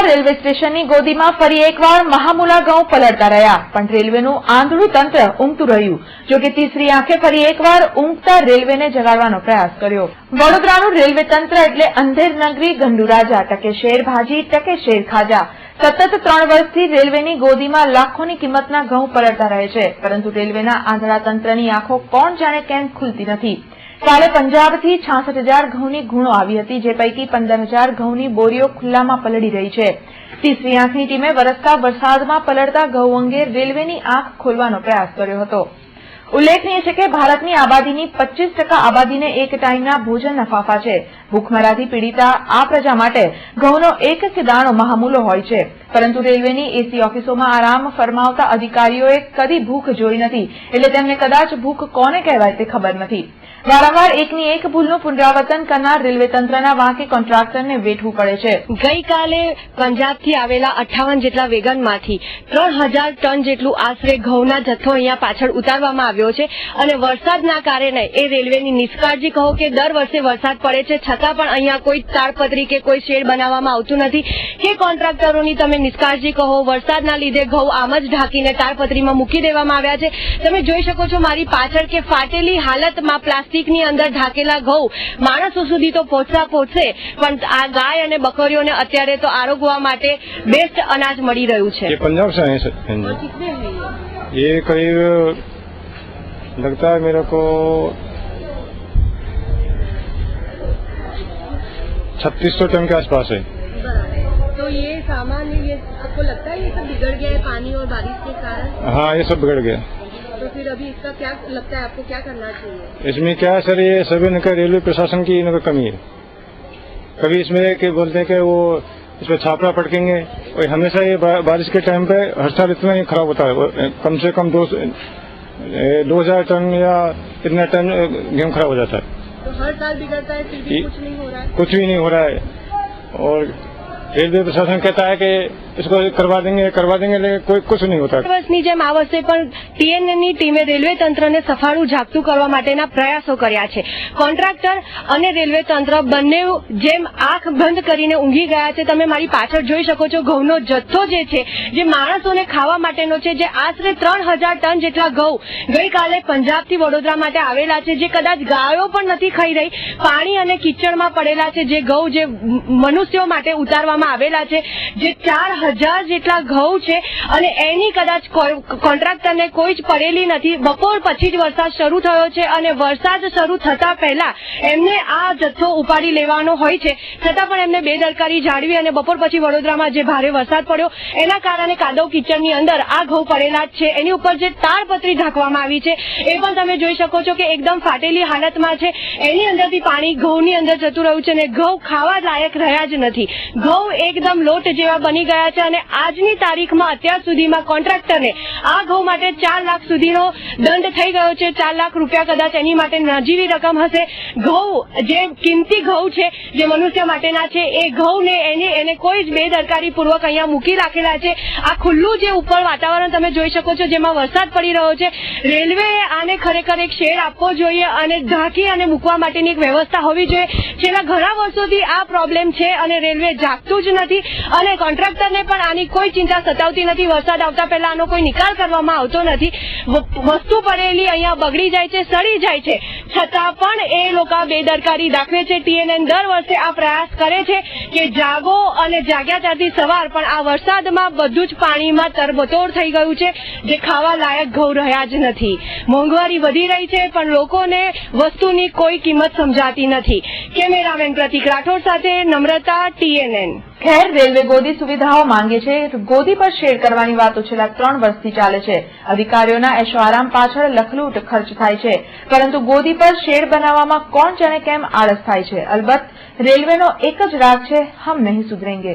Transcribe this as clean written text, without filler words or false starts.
Railway સ્ટેશનની ગોદીમાં ફરી એકવાર મહામુલા ઘઉં પલળતા રહ્યા, પણ રેલવેનું આંધળું તંત્ર ઊંઘતું રહ્યું. જોકે તીસરી આંખે ફરી એકવાર ઊંઘતા રેલવેને જગાડવાનો પ્રયાસ કર્યો. વડોદરાનું રેલવે તંત્ર એટલે અંધેર નગરી ગંડુ રાજા, ટકે શેર ભાજી ટકે શેર ખાજા. સતત 3 વર્ષથી રેલવેની ગોદીમાં લાખોની કિંમતના ઘઉં પલળતા રહે છે, પરંતુ રેલવેના આંધળા તંત્રની આંખો કોણ જાણે કેમ ખુલતી નથી. કાલે પંજાબથી 66,000 ઘઉંની ગુણો આવી હતી, જે પૈકી 15,000 ઘઉંની બોરીઓ ખુલ્લામાં પલળી રહી છે. તીસરી આંખની ટીમે વરસતા વરસાદમાં પલળતા ઘઉં અંગે રેલવેની આંખ ખોલવાનો પ્રયાસ કર્યો હતો. ઉલ્લેખનીય છે કે ભારતની આબાદીની 25% આબાદીને એક ટાઈમના ભોજનના ફાંફા છે. ભૂખમરાથી પીડિતા આ પ્રજા માટે ઘઉંનો એક એક દાણો મહામૂલો હોય છે, પરંતુ રેલવેની એસી ઓફિસોમાં આરામ ફરમાવતા અધિકારીઓએ કદી ભૂખ જોઈ નથી, એટલે તેમને કદાચ ભૂખ કોને કહેવાય તે ખબર નથી. વારંવાર એકની એક ભૂલનું પુનરાવર્તન કરનાર રેલવે તંત્રના વાંકે કોન્ટ્રાક્ટરને વેઠવું પડે છે. ગઈકાલે પંજાબથી આવેલા 58 જેટલા વેગનમાંથી 3,000 ટન જેટલું આશરે ઘઉંના જથ્થો અહીંયા પાછળ ઉતારવામાં આવ્યો છે, અને વરસાદના કારણે એ રેલવેની નિષ્કાળજી કહો કે દર વર્ષે વરસાદ પડે છે છતાં પણ અહીંયા કોઈ તાડપત્રી કે કોઈ શેડ બનાવવામાં આવતું નથી, કે કોન્ટ્રાક્ટરોની તમે નિષ્કાળજી કહો. વરસાદના લીધે ઘઉં આમ જ ઢાંકીને તાડપત્રીમાં મૂકી દેવામાં આવ્યા છે. તમે જોઈ શકો છો મારી પાછળ કે ફાટેલી હાલતમાં પ્લાસ્ટિકની અંદર ઢાંકેલા ઘઉં માણસો સુધી તો પહોંચશે, પણ આ ગાય અને બકરીઓને અત્યારે તો આરોગવા માટે બેસ્ટ અનાજ મળી રહ્યું છે. ये पंजाब से आए हैं। ये करीब लगता है मेरे को 3600 टन के आसपास है। तो ये सामान ये आपको लगता है ये सब बिगड़ गया है पानी और बारिश के कारण? हाँ, ये सब बिगड़ गया। तो फिर अभी इसका क्या लगता है आपको क्या करना चाहिए? इसमें क्या है सर, ये सभी इनका रेलवे प्रशासन की इनका कमी है। कभी इसमें कि बोलते हैं कि वो इसमें छापरा पटकेंगे, और हमेशा ये बारिश के टाइम पे हर साल इतना ही खराब होता है, कम से कम 2,000 टन या इतना टन गेहूँ खराब हो जाता है। तो हर साल बिगड़ता है फिर भी कुछ नहीं हो रहा है? कुछ भी नहीं हो रहा है, और रेलवे प्रशासन कहता है कि इसको करवा देंगे लेकिन कोई कुछ नहीं होता। વર્ષની જેમ આ વર્ષે પણ ટીએનએની ટીમે રેલવે તંત્રને સફાળું ઝાકતું કરવા માટેના પ્રયાસો કર્યા છે. કોન્ટ્રાક્ટર અને રેલવે તંત્ર બંને જેમ આંખ બંધ કરીને ઊંઘી ગયા છે. તમે મારી પાછળ જોઈ શકો છો ઘઉંનો જથ્થો જે છે, જે માણસોને ખાવા માટેનો છે, જે આશરે 3,000 ટન જેટલા ઘઉં ગઈકાલે પંજાબથી વડોદરા માટે આવેલા છે, જે કદાચ ગાયો પણ નથી ખાઈ રહી, પાણી અને કિચડમાં પડેલા છે. જે ઘઉં જે મનુષ્યો માટે ઉતારવામાં આવેલા છે, જે 4,000 જેટલા ઘઉં છે, અને એની કદાચ કોન્ટ્રાક્ટરને કોઈ જ પડેલી નથી. બપોર પછી જ વરસાદ શરૂ થયો છે, અને વરસાદ શરૂ થતા પહેલા એમને આ જથ્થો ઉપાડી લેવાનો હોય છે, છતાં પણ એમને બેદરકારી જાળવી અને બપોર પછી વડોદરામાં જે ભારે વરસાદ પડ્યો એના કારણે કાદવ કિચડની અંદર આ ઘઉં પડેલા જ છે. એની ઉપર જે તાડપત્રી ઢાંકવામાં આવી છે એ પણ તમે જોઈ શકો છો કે એકદમ ફાટેલી હાલતમાં છે. એની અંદરથી પાણી ઘઉંની અંદર જતું રહ્યું છે, અને ઘઉં ખાવા લાયક રહ્યા જ નથી. ઘઉં એકદમ લોટ જેવા બની ગયા છે, અને આજની તારીખમાં અત્યાર સુધીમાં કોન્ટ્રાક્ટરને આ ઘઉં માટે 4 લાખ સુધીનો દંડ થઈ ગયો છે. 4 લાખ રૂપિયા કદાચ એની માટે નજીવી રકમ હશે. ઘઉં જે કિંમતી ઘઉં છે, જે મનુષ્ય માટેના છે, એ ઘઉંને એને કોઈ જ બેદરકારી પૂર્વક અહીંયા મૂકી રાખેલા છે. આ ખુલ્લું જે ઉપર વાતાવરણ તમે જોઈ શકો છો, જેમાં વરસાદ પડી રહ્યો છે, રેલવે આને ખરેખર એક શેડ આપવો જોઈએ અને ઢાંકી અને મૂકવા માટેની એક વ્યવસ્થા હોવી જોઈએ. છેલ્લા ઘણા વર્ષોથી આ પ્રોબ્લેમ છે, અને રેલવે જાગતું જ નથી, અને કોન્ટ્રાક્ટરને પણ આની કોઈ ચિંતા સતાવતી નથી. વરસાદ આવતા પહેલા આનો કોઈ નિકાલ કરવામાં આવતો નથી. વસ્તુ પડેલી અહીંયા બગડી જાય છે, સડી જાય છે, છતાં પણ એ લોકો બેદરકારી દાખવે છે. ટીએનએન દર વર્ષે આ પ્રયાસ કરે છે કે જાગો, અને જાગ્યા ત્યારથી સવાર, પણ આ વરસાદમાં બધું જ પાણીમાં તરબતોર થઈ ગયું છે. જે ખાવા લાયક ઘઉં રહ્યા જ નથી. મોંઘવારી વધી રહી છે, પણ લોકોને વસ્તુની કોઈ કિંમત સમજાતી નથી. કેમેરામેન પ્રતિક રાઠોડ સાથે નમ્રતા, ટીએનએન. ખેર, રેલવે ગોદી સુવિધાઓ માંગે છે. ગોદી પર શેડ કરવાની વાતો છેલ્લા 3 વર્ષથી ચાલે છે. અધિકારીઓના એશો આરામ પાછળ લખલૂટ ખર્ચ થાય છે, પરંતુ ગોદી પર શેડ બનાવવામાં કોણ જાણે કેમ આળસ થાય છે. અલબત્ત રેલવેનો એક જ રાગ છે, હમ નહીં સુધરેંગે.